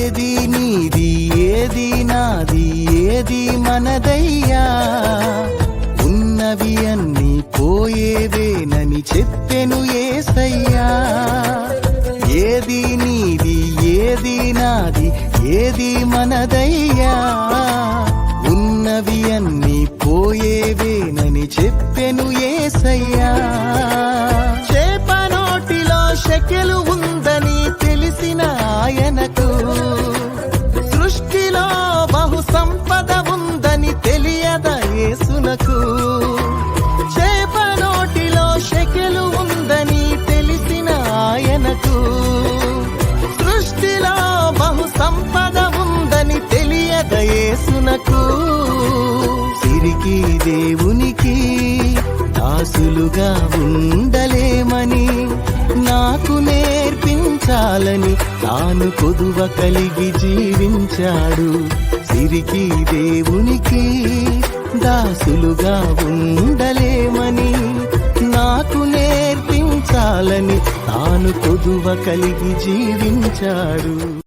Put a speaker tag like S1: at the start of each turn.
S1: ఏది నీది ఏది నాది ఏది మనదయ్యా, ఉన్నవి అన్ని పోయేవేనని చెప్పెను యేసయ్యా. ఏది నీది ఏది నాది ఏది మనదయ్యా, ఉన్నవి అన్ని పోయేవేనని చెప్పెను యేసయ్యా. చేప నోటిలో షెకెలు ఉందని తెలిసిన ఆయనకు, సృష్టిలో బహు సంపద ఉందని తెలియద యేసునకు. చేప నోటిలో షెకెలు ఉందని తెలిసిన ఆయనకు, సృష్టిలో బహు సంపద ఉందని తెలియద యేసునకు. సిరికి దేవునికి దాసులుగా ఉండలేమని నాకు నేర్పించాలని తాను కొదువ కలిగి జీవించాడు. సిరికి దేవునికి దాసులుగా ఉండలేమని నాకు నేర్పించాలని తాను కొదువ కలిగి జీవించాడు.